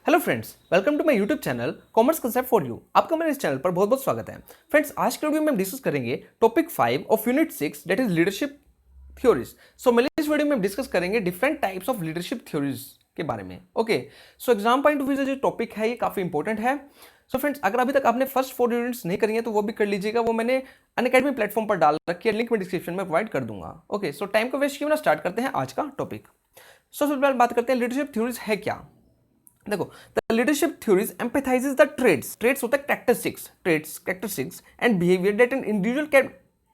Hello friends, welcome to my YouTube channel commerce concept for you. आपका मेरे इस channel पर बहुत बहुत स्वागत है। फ्रेंड्स, आज के वीडियो में हम डिस्कस करेंगे topic 5 of unit 6 that is leadership theories. So मैं इस वीडियो में हम डिस्कस करेंगे different types of leadership theories के बारे में। Okay, so exam point of view से जो टॉपिक है ये काफी इंपॉर्टेंट है। सो फ्रेंड्स, अगर अभी तक आपने फर्स्ट 4 यूनिट्स नहीं करी है तो वो भी कर लीजिएगा। वो मैंने अनअकैडमी प्लेटफॉर्म पर डाल रखी है, लिंक में डिस्क्रिप्शन में प्रोवाइड कर दूंगा। ओके, सो टाइम को वेस्ट किए बिना स्टार्ट करते हैं आज का टॉपिक। सो सबसे पहले बात करते हैं लीडरशिप थ्योरीज है क्या। देखो, the leadership theories emphasises the traits होता है characteristics and behaviour that an individual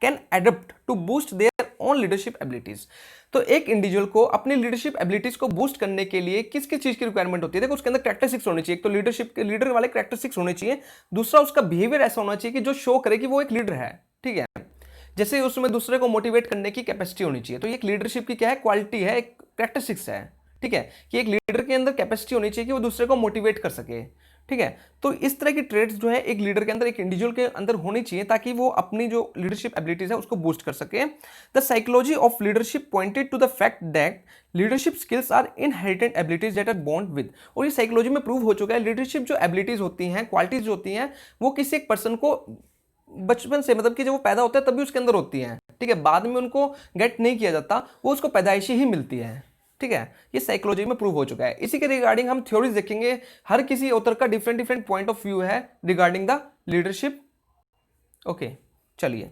can adapt to boost their own leadership abilities. तो एक इंडिविजुअल को अपनी लीडरशिप एबिलिटीज को बूस्ट करने के लिए किस किस चीज की रिक्वायरमेंट होती है। देखो, उसके अंदर कैरेक्टरिस्टिक्स होनी चाहिए। एक तो लीडरशिप के लीडर वाले कैरेक्टरिस्टिक्स होने चाहिए। दूसरा, उसका बिहेवियर ऐसा होना चाहिए कि जो शो करे कि वो एक लीडर है। ठीक है, जैसे उसमें दूसरे को मोटिवेट करने की कैपेसिटी होनी चाहिए। तो ये एक लीडरशिप की क्या है, क्वालिटी है, एक कैरेक्टरिस्टिक्स है। ठीक है, कि एक लीडर के अंदर कैपेसिटी होनी चाहिए कि वो दूसरे को मोटिवेट कर सके। ठीक है, तो इस तरह की ट्रेड्स जो है एक लीडर के अंदर, एक इंडिविजुअल के अंदर होनी चाहिए ताकि वो अपनी जो लीडरशिप एबिलिटीज है उसको बूस्ट कर सके। The psychology of leadership pointed to the fact that leadership skills are inherited abilities that are born with. और ये साइकोलॉजी में प्रूव हो चुका है, लीडरशिप जो एबिलिटीज होती हैं, क्वालिटीज होती हैं, वो किसी एक पर्सन को बचपन से, मतलब कि जब वो पैदा होता है तभी उसके अंदर होती हैं। ठीक है, बाद में उनको गेट नहीं किया जाता, वो उसको पैदाइशी ही मिलती है। ठीक है, ये साइकोलॉजी में प्रूव हो चुका है। इसी के रिगार्डिंग हम थ्योरीज देखेंगे। हर किसी ऑथर का different different point of view है रिगार्डिंग द लीडरशिप। ओके, चलिए,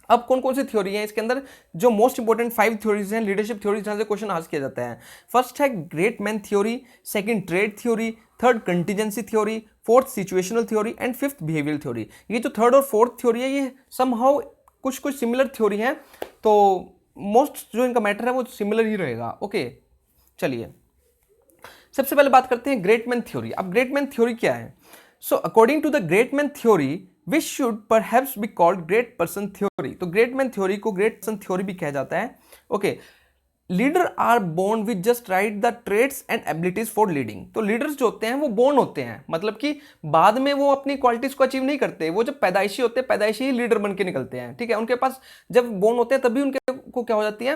अब कौन कौन सी थ्योरी है इसके अंदर। जो मोस्ट इंपोर्टेंट 5 थ्योरीज हैं लीडरशिप थ्योरीज, जहां से क्वेश्चन आस्क किया जाता है। फर्स्ट है great man theory, second trade theory, third contingency theory, fourth situational theory and fifth behaviour theory. ये जो थर्ड और फोर्थ थ्योरी है ये समहाउ कुछ कुछ सिमिलर थ्योरी है, तो मोस्ट जो इनका मैटर है वो सिमिलर ही रहेगा। ओके, चलिए, सबसे पहले बात करते हैं ग्रेट मैन थ्योरी। अब ग्रेट मैन थ्योरी क्या है। So according to the great man theory which should perhaps be called great person theory. तो ग्रेट मैन थ्योरी को ग्रेट पर्सन थ्योरी भी कहा जाता है। Okay, leader are born with just right the traits and abilities for leading. तो leaders जो होते हैं वो बोर्न होते हैं, मतलब कि बाद में वो अपनी क्वालिटीज को अचीव नहीं करते। वो जब पैदाइशी होते हैं, पैदाइशी ही लीडर बन के निकलते हैं। ठीक है, उनके पास जब बोर्न होते हैं तभी उनके को क्या हो जाती है,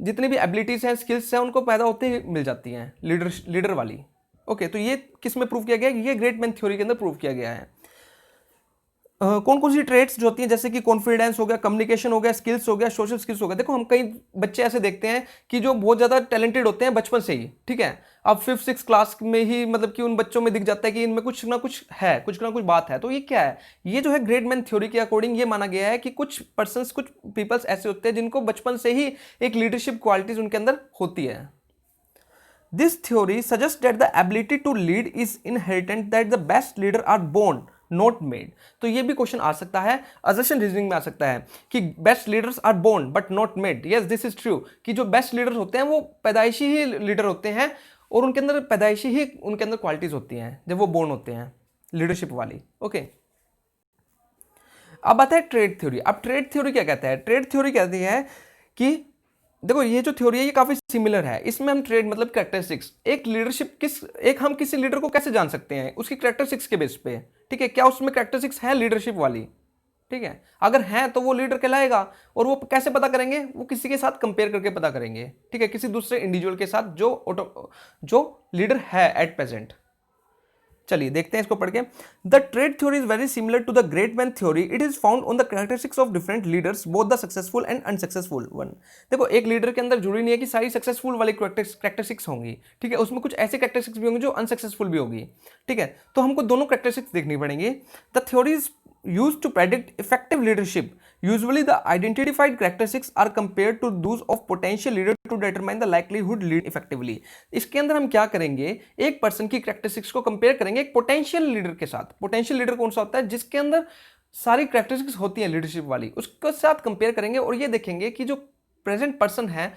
जितनी भी एबिलिटीज हैं, स्किल्स हैं, उनको पैदा होते ही मिल जाती हैं, लीडर वाली। ओके, तो ये किस में प्रूव किया गया है, ये ग्रेट मैन थ्योरी के अंदर प्रूव किया गया है। कौन कौन सी ट्रेड्स जो होती हैं, जैसे कि कॉन्फिडेंस हो गया, कम्युनिकेशन हो गया, स्किल्स हो गया, सोशल स्किल्स हो गया। देखो, हम कई बच्चे ऐसे देखते हैं कि जो बहुत ज़्यादा टैलेंटेड होते हैं बचपन से ही। ठीक है, अब 5th-6th क्लास में ही मतलब कि उन बच्चों में दिख जाता है कि इनमें कुछ ना कुछ है, कुछ ना कुछ बात है। तो ये क्या है, ये जो है ग्रेट मैन थ्योरी के अकॉर्डिंग ये माना गया है कि कुछ पर्सन्स, कुछ पीपल्स ऐसे होते हैं जिनको बचपन से ही एक लीडरशिप क्वालिटीज उनके अंदर होती है। This theory suggests that the ability to lead is inherent, that the best leader are born not made। तो ये भी क्वेश्चन आ सकता है, assertion रीजनिंग में आ सकता है कि best leaders are born but not made. Yes, this is true, कि जो बेस्ट लीडर्स होते हैं वो पैदाइशी ही लीडर होते हैं और उनके अंदर पैदाइशी ही उनके अंदर क्वालिटीज होती हैं जब वो बोर्न होते हैं, लीडरशिप वाली। ओके, अब आता है ट्रेड थ्योरी। अब ट्रेड थ्योरी क्या कहता है, ट्रेड थ्योरी कहती है कि देखो, ये जो थ्योरी है ये काफी सिमिलर है। इसमें हम ट्रेड मतलब कैरेक्टरिस्टिक्स, हम किसी लीडर को कैसे जान सकते हैं, उसकी कैरेक्टरिस्टिक्स के बेस पे। ठीक है, क्या उसमें कैरेक्टरिस्टिक्स है लीडरशिप वाली। ठीक है, अगर है तो वो लीडर कहलाएगा। और वो कैसे पता करेंगे, वो किसी के साथ कंपेयर करके पता करेंगे। ठीक है, किसी दूसरे इंडिविजुअल के साथ जो लीडर है एट प्रेजेंट। चलिए देखते हैं इसको पढ़ के। The trait theory is very similar to the great man theory. It is found on the characteristics of different leaders, both the successful and unsuccessful one. देखो, एक लीडर के अंदर जरूरी नहीं है कि सारी सक्सेसफुल वाली कैरेक्टरिस्टिक्स होंगी। ठीक है, उसमें कुछ ऐसे कैरेक्टरिस्टिक्स भी होंगे जो अनसक्सेसफुल भी होगी। ठीक है, तो हमको दोनों कैरेक्टरिस्टिक्स देखनी पड़ेंगी। The theory is used to predict effective leadership. Usually the identified characteristics are compared to those of potential leader to determine the likelihood lead effectively. इसके अंदर हम क्या करेंगे, एक पर्सन की कैरेक्टरिस्टिक्स को कंपेयर करेंगे एक पोटेंशियल लीडर के साथ। पोटेंशियल लीडर कौन सा होता है, जिसके अंदर सारी कैरेक्टरिस्टिक्स होती है लीडरशिप वाली, उसके साथ कंपेयर करेंगे और ये देखेंगे कि जो प्रेजेंट पर्सन है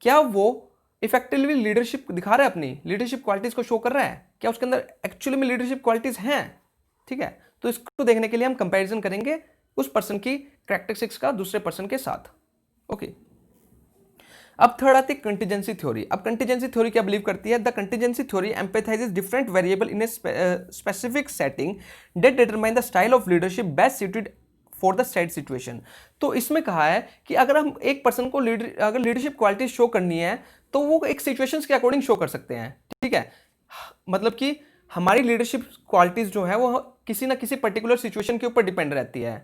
क्या वो इफेक्टिवली लीडरशिप दिखा रहा है, अपनी लीडरशिप क्वालिटीज को शो कर रहा है, क्या उसके अंदर एक्चुअली में लीडरशिप क्वालिटीज हैं। ठीक है, तो इसको देखने के लिए हम कंपैरिजन करेंगे उस पर्सन की कैरेक्टरिस्टिक्स का दूसरे पर्सन के साथ। ओके, अब थर्ड आती है कंटीजेंसी थ्योरी। अब कंटीजेंसी थ्योरी क्या बिलीव करती है, the contingency theory emphasises different variable in a specific setting that determine the style of leadership best suited for the said situation. तो इसमें कहा है कि अगर हम एक पर्सन को अगर लीडरशिप क्वालिटी शो करनी है तो वो एक सिचुएशंस के अकॉर्डिंग शो कर सकते हैं। ठीक है, मतलब कि हमारी लीडरशिप क्वालिटीज जो है वो किसी ना किसी पर्टिकुलर सिचुएशन के ऊपर डिपेंड रहती है।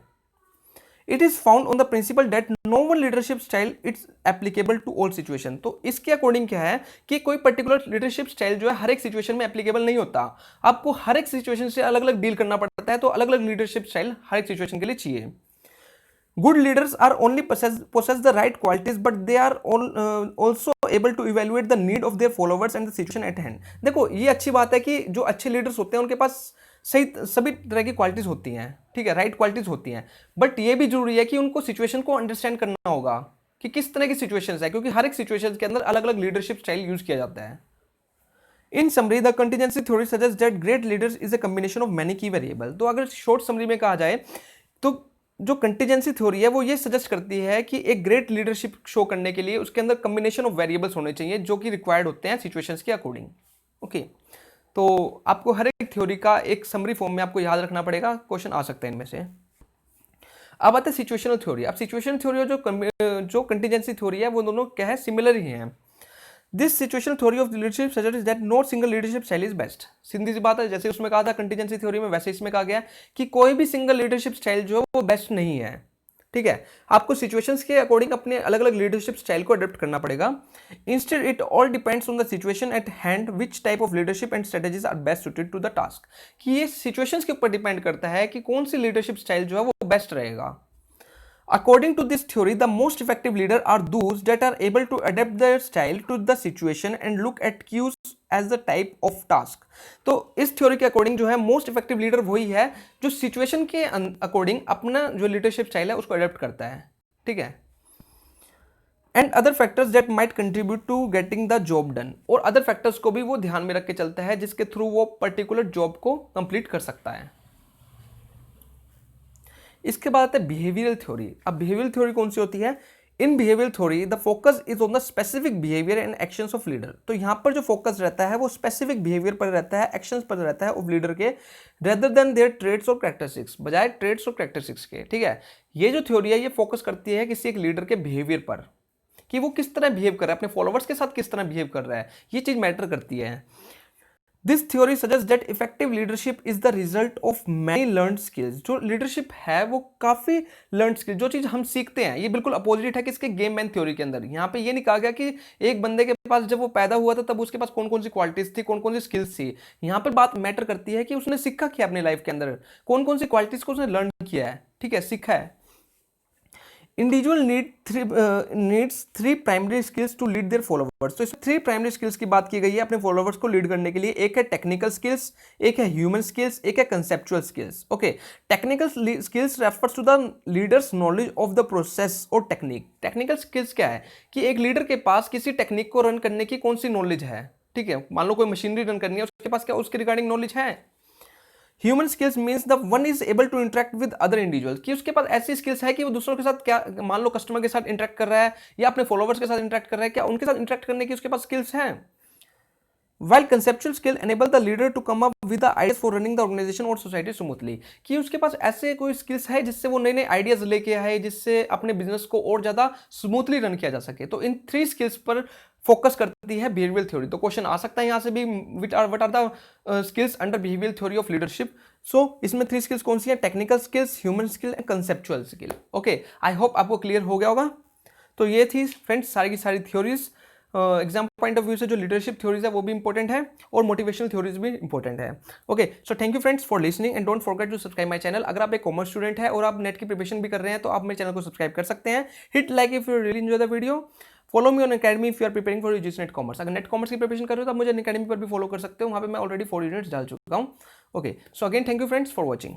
It is found on the principle that no one leadership style it's applicable to all situation. तो इसके अकॉर्डिंग क्या है कि कोई पर्टिकुलर लीडरशिप स्टाइल जो है हर एक सिचुएशन में एप्लीकेबल नहीं होता। आपको हर एक सिचुएशन से अलग अलग डील करना पड़ता है, तो अलग अलग लीडरशिप स्टाइल हर एक सिचुएशन के लिए चाहिए। Good leaders are only possess the right qualities, but they are also able to evaluate the need of their followers and the situation at hand। देखो ये अच्छी बात है कि जो अच्छे लीडर्स होते हैं उनके पास सही सभी तरह की क्वालिटीज होती हैं, ठीक है, राइट क्वालिटीज होती हैं, बट ये भी जरूरी है कि उनको सिचुएशन को अंडरस्टैंड करना होगा कि किस तरह की सिचुएशंस है, क्योंकि हर एक सिचुएशन के अंदर अलग अलग लीडरशिप स्टाइल यूज किया जाता है। इन summary the contingency theory suggest that great leaders is a combination of many की वेरिएबल। तो अगर शॉर्ट समरी में कहा जाए तो जो कंटीजेंसी थ्योरी है वो ये सजेस्ट करती है कि एक ग्रेट लीडरशिप शो करने के लिए उसके अंदर कॉम्बिनेशन ऑफ वेरिएबल्स होने चाहिए जो कि रिक्वायर्ड होते हैं सिचुएशंस के अकॉर्डिंग। ओके, तो आपको हर एक थ्योरी का एक समरी फॉर्म में आपको याद रखना पड़ेगा, क्वेश्चन आ सकते हैं इनमें से। अब आते हैं सिचुएशनल थ्योरी। अब सिचुएशनल थ्योरी और जो कंटीजेंसी थ्योरी है वो दोनों क्या है, सिमिलर ही हैं। This situational theory of leadership suggest that no single leadership style is best. सीधी सी बात है, जैसे उसमें कहा था कंटीजेंसी थ्योरी में, वैसे इसमें कहा गया कि कोई भी सिंगल लीडरशिप स्टाइल जो है वो बेस्ट नहीं है, ठीक है। आपको सिचुएशंस के अकॉर्डिंग अपने अलग अलग लीडरशिप स्टाइल को अडॉप्ट करना पड़ेगा। Instead it all depends on the situation at hand which type of leadership and strategies are best suited to the task. कि ये सिचुएशंस के ऊपर डिपेंड करता है कि कौन सी लीडरशिप स्टाइल जो है वो बेस्ट रहेगा। According to this theory, the most effective leaders are those that are able to adapt their style to the situation and look at cues as the type of task। तो इस theory के according जो है most effective leader वही है जो situation के according अपना जो लीडरशिप स्टाइल है उसको अडेप्ट करता है, ठीक है। And other factors that might contribute to getting the job done, और अदर फैक्टर्स को भी वो ध्यान में रख के चलता है जिसके थ्रू वो पर्टिकुलर जॉब को कंप्लीट कर सकता है। इसके बाद आता है बिहेवियरल थ्योरी। अब बिहेवियरल थ्योरी कौन सी होती है? In behavioural theory the focus is on the specific behaviour and actions of leader. तो यहाँ पर जो फोकस रहता है वो स्पेसिफिक बिहेवियर पर रहता है, एक्शंस पर रहता है ऑफ लीडर के, रेदर देन देयर ट्रेड्स और कैरेक्टरिस्टिक्स, बजाय ट्रेड्स और कैरेक्टरिस्टिक्स के, ठीक है। ये जो थ्योरी है ये फोकस करती है किसी एक लीडर के बिहेवियर पर, कि वो किस तरह बिहेव कर रहा है, अपने फॉलोवर्स के साथ किस तरह बिहेव कर रहा है, ये चीज मैटर करती है। This theory suggest that effective leadership is the result of many learn skills. जो लीडरशिप है वो काफी लर्न स्किल्स, जो चीज हम सीखते हैं, ये बिल्कुल अपोजिट है कि इसके गेम मैन थ्योरी के अंदर। यहाँ पे ये नहीं कहा गया कि एक बंदे के पास जब वो पैदा हुआ था तब उसके पास कौन कौन सी क्वालिटीज थी, कौन कौन सी स्किल्स थी। यहाँ पर बात मैटर करती है कि उसने सीखा क्या अपने लाइफ के अंदर, कौन कौन सी क्वालिटीज को उसने लर्न किया है, ठीक है, सीखा है। Individual needs three primary skills to lead their followers. तो इसमें थ्री प्राइमरी स्किल्स की बात की गई है अपने फॉलोवर्स को लीड करने के लिए। एक है टेक्निकल स्किल्स, एक है ह्यूमन स्किल्स, एक है conceptual skills. Okay, technical skills refers to the leaders knowledge of the process और टेक्निक। टेक्निकल स्किल्स क्या है कि एक लीडर के पास किसी टेक्निक को रन करने की कौन सी नॉलेज है, ठीक है। मान लो कोई मशीनरी रन करनी है, उसके पास क्या उसके रिगार्डिंग नॉलेज है। Human skills means the one is able to interact with other individuals, कि उसके पास ऐसी स्किल्स है कि वो दूसरों के साथ, क्या मान लो कस्टमर के साथ इंटरेक्ट कर रहा है या अपने फॉलोवर्स के साथ इंटरेक्ट कर रहा है, क्या उनके साथ इंटरेक्ट करने की उसके पास स्किल्स हैं। While conceptual skill enable the leader to come up with the ideas for running the organization और society smoothly, कि उसके पास ऐसे कोई स्किल्स है जिससे वो नए नए आइडियाज लेके आए, जिससे अपने बिजनेस को और ज्यादा स्मूथली रन किया जा सके। तो इन थ्री स्किल्स पर फोकस करती है बिहेवियरल थ्योरी। तो क्वेश्चन आ सकता है यहाँ से भी, what are the skills under behavioural theory of leadership. So इसमें थ्री स्किल्स कौन सी है? Technical skills, human skill and conceptual skill. Okay, I hope आपको क्लियर हो गया होगा। तो ये थी फ्रेंड्स सारी की सारी theories. Exam point of view से जो लीडरशिप थ्योरीज है वो भी इंपॉर्टेंट है और मोटिवेशनल थ्योरीज भी इंपॉर्टेंट है। Okay, so thank you friends for listening and don't forget to subscribe my channel. अगर आप एक कॉमर्स स्टूडेंट है और आप नेट की प्रिपरेशन भी कर रहे हैं तो आप मेरे चैनल को सब्सक्राइब कर सकते हैं। Hit like if you really enjoy the video. Follow me on academy if you are preparing for UGC NET commerce. अगर नेट कॉमर्स की प्रिपरेशन कर रहे हो तो आप मुझे अकेडमी पर भी फॉलो कर सकते हो, वहाँ पे मैं ऑलरेडी 4 यूनिट्स डाल चुका हूँ। Okay, so again thank you friends for watching.